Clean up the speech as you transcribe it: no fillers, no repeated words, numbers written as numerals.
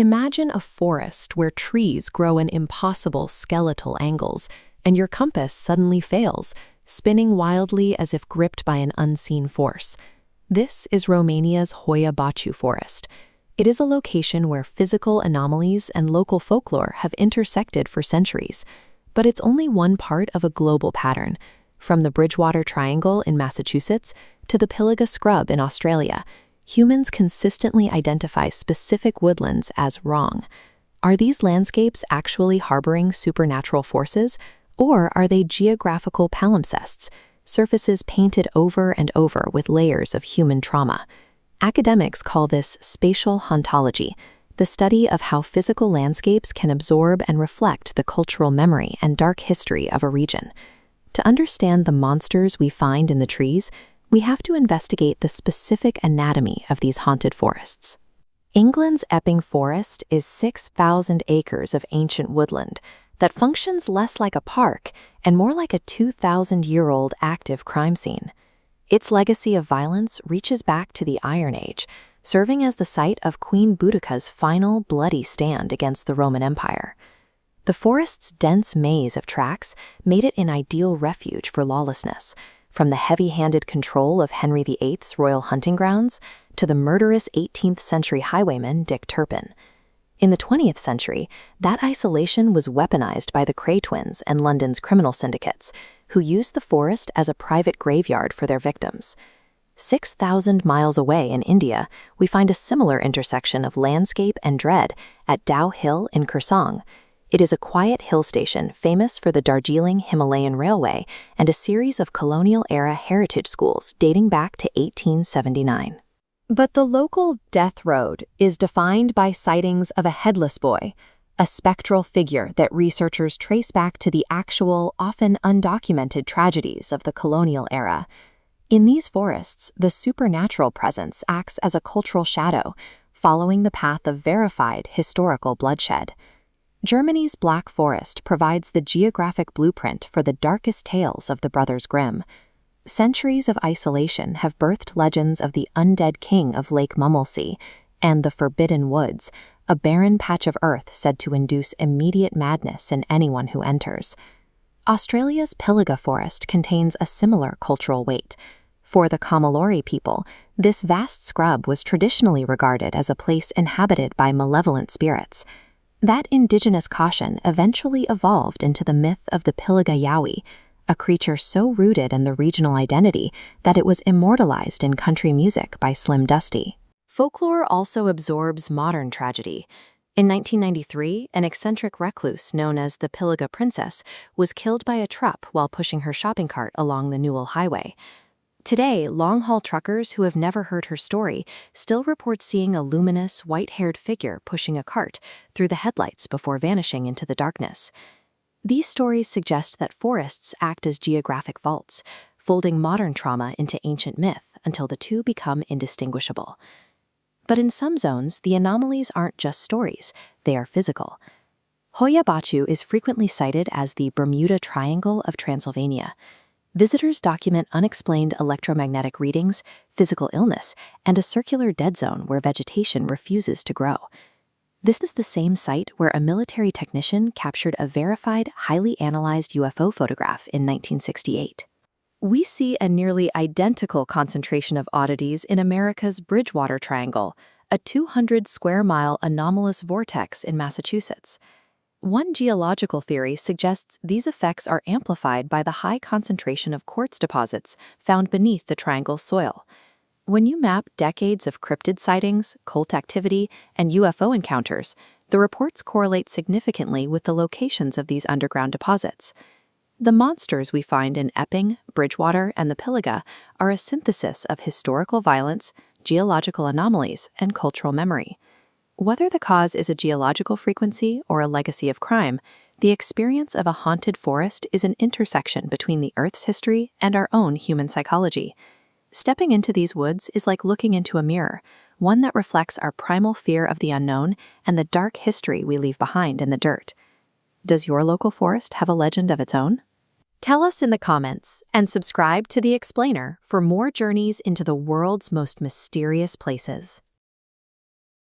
Imagine a forest where trees grow in impossible skeletal angles, and your compass suddenly fails, spinning wildly as if gripped by an unseen force. This is Romania's Hoia Baciu forest. It is a location where physical anomalies and local folklore have intersected for centuries. But it's only one part of a global pattern. From the Bridgewater Triangle in Massachusetts to the Pilliga Scrub in Australia, humans consistently identify specific woodlands as wrong. Are these landscapes actually harboring supernatural forces, or are they geographical palimpsests, surfaces painted over and over with layers of human trauma? Academics call this spatial hauntology, the study of how physical landscapes can absorb and reflect the cultural memory and dark history of a region. To understand the monsters we find in the trees, we have to investigate the specific anatomy of these haunted forests. England's Epping Forest is 6,000 acres of ancient woodland that functions less like a park and more like a 2,000-year-old active crime scene. Its legacy of violence reaches back to the Iron Age, serving as the site of Queen Boudica's final bloody stand against the Roman Empire. The forest's dense maze of tracks made it an ideal refuge for lawlessness, from the heavy-handed control of Henry VIII's royal hunting grounds to the murderous 18th-century highwayman Dick Turpin. In the 20th century, that isolation was weaponized by the Cray twins and London's criminal syndicates, who used the forest as a private graveyard for their victims. 6,000 miles away in India, we find a similar intersection of landscape and dread at Dow Hill in Kursong. It is a quiet hill station famous for the Darjeeling Himalayan Railway and a series of colonial-era heritage schools dating back to 1879. But the local Death Road is defined by sightings of a headless boy, a spectral figure that researchers trace back to the actual, often undocumented tragedies of the colonial era. In these forests, the supernatural presence acts as a cultural shadow, following the path of verified historical bloodshed. Germany's Black Forest provides the geographic blueprint for the darkest tales of the Brothers Grimm. Centuries of isolation have birthed legends of the undead king of Lake Mummelsee and the Forbidden Woods, a barren patch of earth said to induce immediate madness in anyone who enters. Australia's Pilliga Forest contains a similar cultural weight. For the Kamilaroi people, this vast scrub was traditionally regarded as a place inhabited by malevolent spirits. That indigenous caution eventually evolved into the myth of the Pilliga Yowie, a creature so rooted in the regional identity that it was immortalized in country music by Slim Dusty. Folklore also absorbs modern tragedy. In 1993, an eccentric recluse known as the Pilliga Princess was killed by a truck while pushing her shopping cart along the Newell Highway. Today, long-haul truckers who have never heard her story still report seeing a luminous, white-haired figure pushing a cart through the headlights before vanishing into the darkness. These stories suggest that forests act as geographic vaults, folding modern trauma into ancient myth until the two become indistinguishable. But in some zones, the anomalies aren't just stories, they are physical. Hoia Baciu is frequently cited as the Bermuda Triangle of Transylvania. Visitors document unexplained electromagnetic readings, physical illness, and a circular dead zone where vegetation refuses to grow. This is the same site where a military technician captured a verified, highly analyzed UFO photograph in 1968. We see a nearly identical concentration of oddities in America's Bridgewater Triangle, a 200-square-mile anomalous vortex in Massachusetts. One geological theory suggests these effects are amplified by the high concentration of quartz deposits found beneath the triangle's soil. When you map decades of cryptid sightings, cult activity, and UFO encounters, the reports correlate significantly with the locations of these underground deposits. The monsters we find in Epping, Bridgewater, and the Pilliga are a synthesis of historical violence, geological anomalies, and cultural memory. Whether the cause is a geological frequency or a legacy of crime, the experience of a haunted forest is an intersection between the Earth's history and our own human psychology. Stepping into these woods is like looking into a mirror, one that reflects our primal fear of the unknown and the dark history we leave behind in the dirt. Does your local forest have a legend of its own? Tell us in the comments and subscribe to The Explainer for more journeys into the world's most mysterious places.